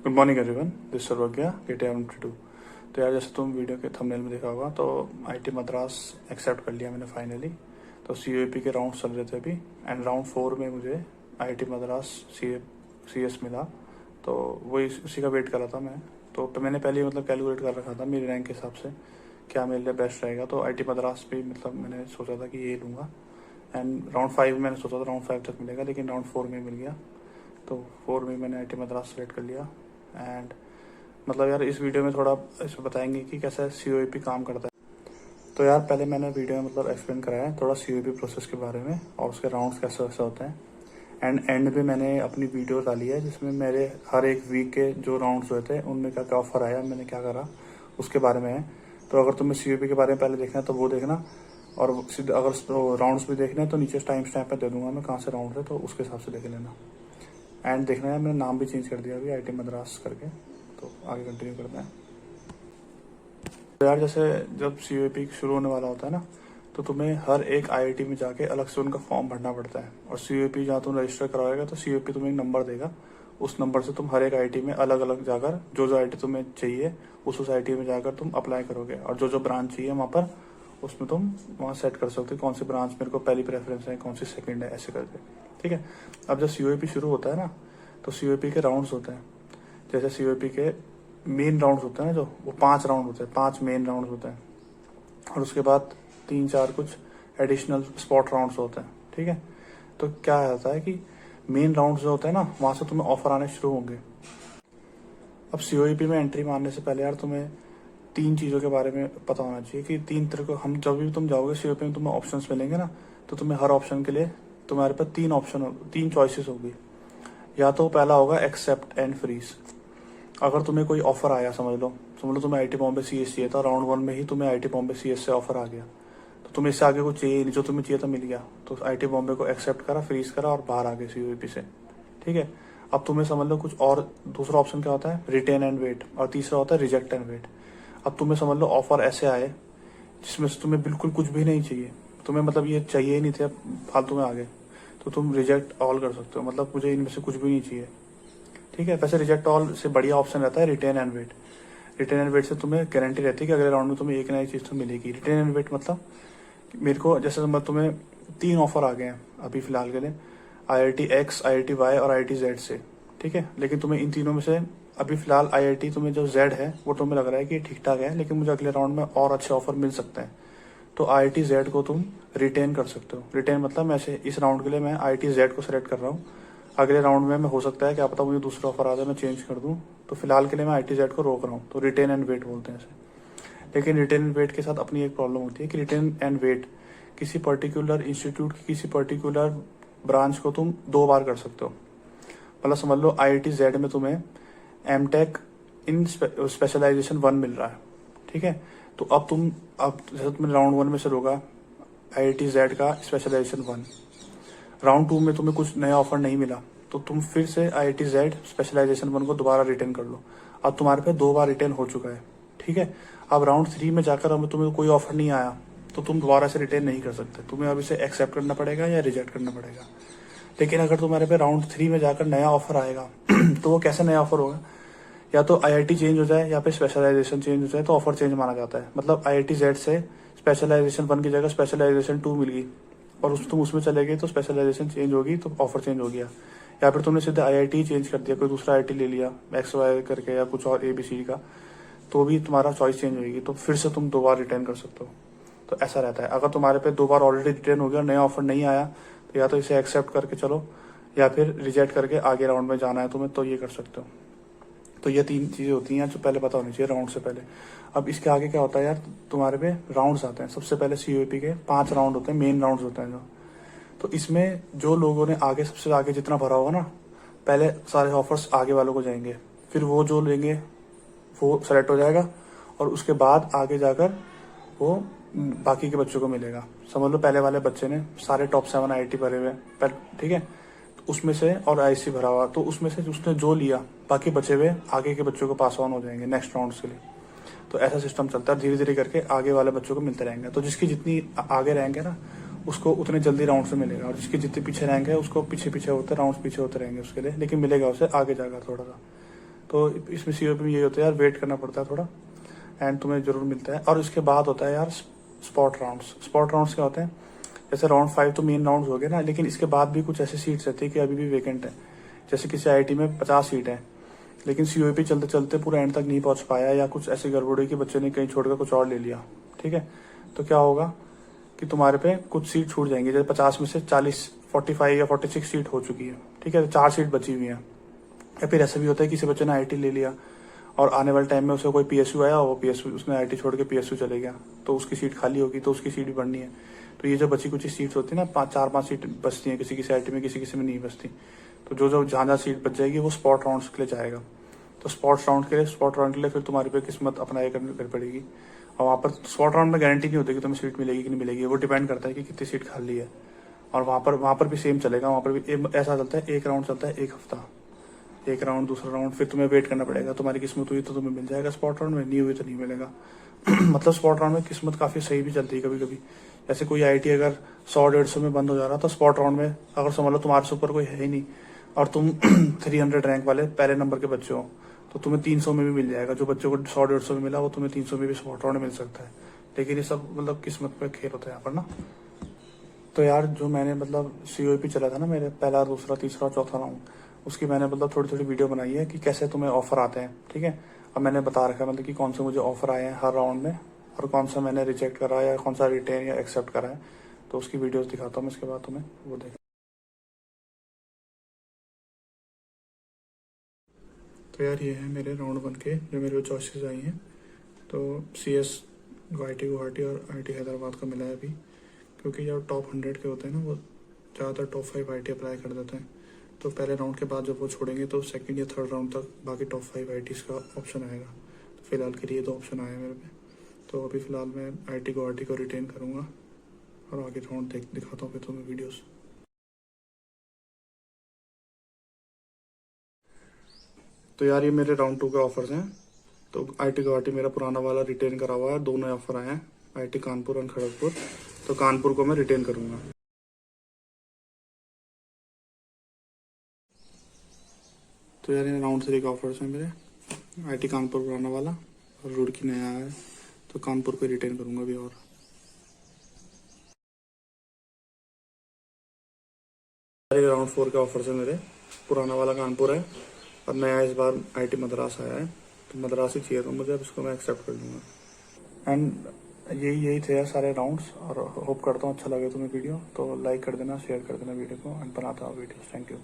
Good morning everyone, this सर्वज्ञ KTM 22। तो यार, जैसे तुम वीडियो के थंबनेल में देखा होगा तो IIT मद्रास एक्सेप्ट कर लिया मैंने फाइनली। तो COAP के राउंड चल रहे थे अभी, एंड राउंड 4 में मुझे IIT मद्रास CS मिला। तो वही उसी का वेट कर रहा था मैं। तो मैंने पहले मतलब कैलकुलेट कर रखा था मेरी रैंक के हिसाब से क्या मेरे लिए बेस्ट रहेगा। तो IIT मद्रास भी मतलब मैंने सोचा था कि ये लूँगा। एंड राउंड 5 मैंने सोचा था राउंड 5 तक मिलेगा, लेकिन राउंड 4 में मिल गया। तो 4 में मैंने IIT मद्रास सेलेक्ट कर लिया। एंड मतलब यार, इस वीडियो में थोड़ा इसमें बताएंगे कि कैसा COAP काम करता है। तो यार, पहले मैंने वीडियो में मतलब एक्सप्लेन कराया है थोड़ा COAP प्रोसेस के बारे में और उसके राउंड्स कैसे कैसे होते हैं। एंड पे मैंने अपनी वीडियो डाली है जिसमें मेरे हर एक वीक के जो राउंड्स हुए थे उनमें क्या क्या ऑफर आया, मैंने क्या करा, उसके बारे में है। तो अगर तुम्हें COAP के बारे में पहले देखना है तो वो देखना, और सीधे अगर राउंड्स भी देखने हैं तो नीचे टाइम स्टैम्प पे दे दूंगा मैं कहाँ से राउंड है, तो उसके हिसाब से देख लेना। एंड देखना है, मैंने नाम भी चेंज कर दिया अभी IIT मद्रास करके। तो आगे कंटिन्यू करते हैं। तो यार, जैसे जब COAP शुरू होने वाला होता है ना, तो तुम्हें हर एक IIT में जाके अलग से उनका फॉर्म भरना पड़ता है। और COAP जहाँ तुम रजिस्टर करवाएगा तो COAP तुम्हें एक नंबर देगा। उस नंबर से तुम हर एक IIT में अलग अलग जाकर जो जो IIT तुम्हें चाहिए उस IIT में जाकर तुम अप्लाई करोगे, और जो जो ब्रांच चाहिए वहाँ पर उसमें तुम वहाँ सेट कर सकते हो कौन सी ब्रांच मेरे को पहली प्रेफरेंस है, कौन सी सेकंड है, ऐसे करके। ठीक है। अब जब COAP शुरू होता है ना, तो COAP के राउंड्स होते हैं। जैसे COAP के मेन राउंड्स होते हैं ना, जो वो 5 राउंड होते हैं, 5 मेन राउंड होते हैं, और उसके बाद 3-4 कुछ एडिशनल स्पॉट राउंड्स होते हैं। ठीक है। तो क्या होता है कि मेन राउंड जो होते हैं ना, वहाँ से तुम्हें ऑफर आने शुरू होंगे। अब COAP में एंट्री मारने से पहले यार तुम्हें 3 चीज़ों के बारे में पता होना चाहिए कि 3 तरह को हम जब भी तुम जाओगे COAP में तुम्हें ऑप्शंस मिलेंगे ना, तो तुम्हें हर ऑप्शन के लिए तुम्हारे पास 3 चॉइसेस होगी। या तो पहला होगा एक्सेप्ट एंड फ्रीज। अगर तुम्हें कोई ऑफर आया, समझ लो तुम्हें IIT बॉम्बे CS चाहिए था, राउंड 1 में ही तुम्हें IIT बॉम्बे CS से ऑफर आ गया, तो तुम्हें इससे आगे कुछ चाहिए नहीं, जो तुम्हें चाहिए था मिल गया, तो IIT बॉम्बे को एक्सेप्ट करा, फ्रीज करा और बाहर आ गए COAP से। ठीक है। अब तुम्हें समझ लो कुछ और दूसरा ऑप्शन क्या होता है, रिटेन एंड वेट, और तीसरा होता है रिजेक्ट एंड वेट। अब तुम्हें समझ लो ऑफर ऐसे आए जिसमें से तुम्हें बिल्कुल कुछ भी नहीं चाहिए, तुम्हें मतलब ये चाहिए ही नहीं थे, फालतू में आ गए, तो तुम रिजेक्ट ऑल कर सकते हो, मतलब मुझे इनमें से कुछ भी नहीं चाहिए। ठीक है। वैसे रिजेक्ट ऑल से बढ़िया ऑप्शन रहता है written and wait. Written and wait से तुम्हें गारंटी रहती है कि अगले राउंड में तुम्हें एक नई चीज़ तो मिलेगी। रिटेन एंड वेट मतलब मेरे को जैसे तुम्हें 3 ऑफर आ गए हैं अभी फिलहाल के लिए, IIT X, IIT Y और IIT Z से। ठीक है। लेकिन तुम्हें इन तीनों में से अभी फिलहाल IIT तुम्हें जो Z है वो तुम्हें लग रहा है कि ठीक ठाक है, लेकिन मुझे अगले राउंड में और अच्छे ऑफर मिल सकते हैं। तो IIT Z को तुम रिटेन कर सकते हो। रिटेन मतलब मैं इस राउंड के लिए मैं IIT Z को सेलेक्ट कर रहा हूँ। अगले राउंड में मैं हो सकता है क्या पता मुझे दूसरा ऑफर आ जाए, मैं चेंज कर दूं। तो फिलहाल के लिए मैं IIT Z को रोक रहा हूँ। तो रिटेन एंड वेट बोलते हैं इसे। लेकिन रिटेन एंड वेट के साथ अपनी एक प्रॉब्लम होती है कि रिटेन एंड वेट किसी पर्टिकुलर इंस्टीट्यूट की किसी पर्टिकुलर ब्रांच को तुम 2 बार कर सकते हो। मतलब समझ लो IIT Z में तुम्हें MTech इन स्पेशलाइजेशन 1 मिल रहा है। ठीक है। तो अब जैसे तुमने राउंड 1 में से रोका IIT Z का स्पेशलाइजेशन 1, राउंड 2 में तुम्हें कुछ नया ऑफर नहीं मिला, तो तुम फिर से IIT Z स्पेशलाइजेशन 1 को दोबारा रिटेन कर लो। अब तुम्हारे पे 2 बार रिटेन हो चुका है। ठीक है। अब राउंड 3 में जाकर अब तुम्हें कोई ऑफर नहीं आया, तो तुम दोबारा से रिटेन नहीं कर सकते, तुम्हें अब इसे एक्सेप्ट करना पड़ेगा या रिजेक्ट करना पड़ेगा। लेकिन अगर तुम्हारे पे राउंड 3 में जाकर नया ऑफर आएगा तो वो कैसे नया ऑफर होगा, या तो IIT चेंज हो जाए या फिर स्पेशलाइजेशन चेंज हो जाए, तो ऑफर चेंज माना जाता है। मतलब IIT Z से स्पेशलाइजेशन 1 की जगह स्पेशलाइजेशन 2 मिल गई, और तुम उसमें चले गए तो स्पेशलाइजेशन चेंज होगी, तो ऑफर चेंज हो गया। या फिर तुमने सीधे IIT चेंज कर दिया, कोई दूसरा IIT ले लिया XY करके या कुछ और ABCD का, तो भी तुम्हारा चॉइस चेंज होगी, तो फिर से तुम 2 बार रिटर्न कर सकते हो। तो ऐसा रहता है। अगर तुम्हारे पे 2 बार ऑलरेडी रिटर्न हो गया, नया ऑफर नहीं आया, तो या तो इसे एक्सेप्ट करके चलो या फिर रिजेक्ट करके आगे राउंड में जाना है तुम्हें, तो ये कर सकते हो। तो ये 3 चीज़ें होती हैं जो पहले पता होनी चाहिए राउंड से पहले। अब इसके आगे क्या होता है यार, तुम्हारे पे राउंड्स आते हैं। सबसे पहले COAP के 5 राउंड होते हैं, मेन राउंड्स होते हैं जो। तो इसमें जो लोगों ने आगे सबसे आगे जितना भरा होगा ना, पहले सारे ऑफर्स आगे वालों को जाएंगे, फिर वो जो लेंगे वो सेलेक्ट हो जाएगा, और उसके बाद आगे जाकर वो बाकी के बच्चों को मिलेगा। समझ लो पहले वाले बच्चे ने सारे टॉप 7 IIT भरे हुए हैं, ठीक है, तो उसमें से, और IC भरा हुआ, तो उसमें से उसने जो लिया बाकी बचे हुए आगे के बच्चों को पास ऑन हो जाएंगे नेक्स्ट राउंड के लिए। तो ऐसा सिस्टम चलता है, धीरे धीरे करके आगे वाले बच्चों को मिलते रहेंगे। तो जिसकी जितनी आगे रैंक है ना, उसको उतने जल्दी राउंड से मिलेगा, और जिसकी जितनी पीछे रैंक है उसको पीछे पीछे होते राउंड पीछे होते रहेंगे उसके लिए, लेकिन मिलेगा उसे आगे जाकर थोड़ा सा। तो इसमें COP में ये होता है यार, वेट करना पड़ता है थोड़ा, एंड तुम्हें जरूर मिलता है। और इसके बाद होता है यार स्पॉट राउंड्स। स्पॉट राउंड्स क्या होते हैं, जैसे राउंड 5 तो मेन राउंड हो गए ना, लेकिन इसके बाद भी कुछ ऐसी सीट्स रहती है कि अभी भी वेकेंट है। जैसे किसी IIT में 50 सीट है, लेकिन COP चलते चलते पूरा एंड तक नहीं पहुंच पाया, या कुछ ऐसी गड़बड़ हुई कि बच्चे ने कहीं छोड़कर कुछ और ले लिया, ठीक है, तो क्या होगा कि तुम्हारे पे कुछ सीट छूट जाएंगी। जैसे 50 में से 45 या 46 सीट हो चुकी है, ठीक है, तो 4 सीट बची हुई हैं। या फिर ऐसा भी होता है किसी बच्चे ने IIT ले लिया और आने वाले टाइम में उसे कोई PSU आया, वो PSU उसने IIT छोड़ के PSU चले गया, तो उसकी सीट खाली होगी, तो उसकी सीट भी बढ़नी है। तो ये जो बची कुछ सीट्स होती है ना, 4-5 सीट बचती हैं, किसी किसी IIT में, किसी किसी में नहीं बचती। तो जो जहाँ सीट बच जाएगी वो स्पॉट राउंड्स के लिए जाएगा। तो स्पॉट राउंड के लिए फिर तुम्हारी पे किस्मत अपना ये करनी पड़ेगी। और वहाँ पर स्पॉट राउंड में गारंटी नहीं होती कि तुम्हें सीट मिलेगी कि नहीं मिलेगी, वो डिपेंड करता है कि कितनी सीट खाली है। और वहाँ पर भी सेम चलेगा, वहाँ पर भी ऐसा चलता है, एक राउंड चलता है 1 हफ्ता, एक राउंड, दूसरा राउंड, फिर तुम्हें वेट करना पड़ेगा। तुम्हारी किस्मत हुई तो तुम्हें मिल जाएगा स्पॉट राउंड में, नहीं हुई तो नहीं मिलेगा। मतलब स्पॉट राउंड में किस्मत काफ़ी सही भी चलती है कभी कभी। जैसे कोई IIT अगर 100-150 में बंद हो जा रहा, तो स्पॉट राउंड में अगर समझ लो तुम्हारे से ऊपर कोई है ही नहीं और तुम 300 रैंक वाले पहले नंबर के बच्चे हो, तो तुम्हें 300 में भी मिल जाएगा। जो बच्चों को 100-150 में मिला, वो तुम्हें 300 में भी स्पॉट राउंड में मिल सकता है। लेकिन ये सब मतलब किस्मत पे खेल होता है यहाँ पर ना। तो यार जो मैंने मतलब COP चला था ना मेरे, पहला, दूसरा, तीसरा, चौथा राउंड, उसकी मैंने मतलब थोड़ी थोड़ी वीडियो बनाई है कि कैसे तुम्हें ऑफर आते हैं, ठीक है। अब मैंने बता रखा है मतलब कि कौन से मुझे ऑफर आए हैं हर राउंड में, और कौन सा मैंने रिजेक्ट करा या कौन सा रिटेन या एक्सेप्ट करा है। तो उसकी वीडियोस दिखाता हूँ मैं इसके बाद तुम्हें, वो देख। तो यार ये है मेरे राउंड 1 के जो मेरे चॉइसेस आई हैं। तो CS IIT गुवाहाटी और IIT हैदराबाद का मिला है अभी, क्योंकि जो टॉप 100 के होते हैं ना, वो ज़्यादातर टॉप 5 IIT अप्लाई कर देते हैं। तो पहले राउंड के बाद जब वो छोड़ेंगे तो सेकंड या थर्ड राउंड तक बाकी टॉप 5 IITs का ऑप्शन आएगा। तो फिलहाल के लिए 2 ऑप्शन आए हैं मेरे पे। तो अभी फ़िलहाल मैं IIT गुवाहाटी को रिटेन करूँगा और आगे राउंड दिखाता हूँ फिर तुम्हें वीडियोस। तो यार ये मेरे राउंड 2 के ऑफर्स हैं। तो IIT गुवाहाटी मेरा पुराना वाला रिटेन करा हुआ है, 2 नए ऑफर आए हैं, IIT कानपुर और खड़गपुर। तो कानपुर को मैं रिटेन करूँगा। तो यार ये राउंड 3 के ऑफर्स हैं मेरे, IIT कानपुर पुराना वाला और रुड़की नया है, तो कानपुर को रिटेन करूँगा अभी। और राउंड 4 के ऑफर्स है मेरे, पुराना वाला कानपुर है और नया इस बार IIT मद्रास आया है। तो मद्रास ही चाहिए था मुझे, अब इसको मैं एक्सेप्ट कर लूँगा। एंड यही थे यार सारे राउंड्स, और होप करता हूँ अच्छा लगे तुम्हें वीडियो। तो लाइक कर देना, शेयर कर देना वीडियो को, एंड बनाता हूँ वीडियो। Thank you.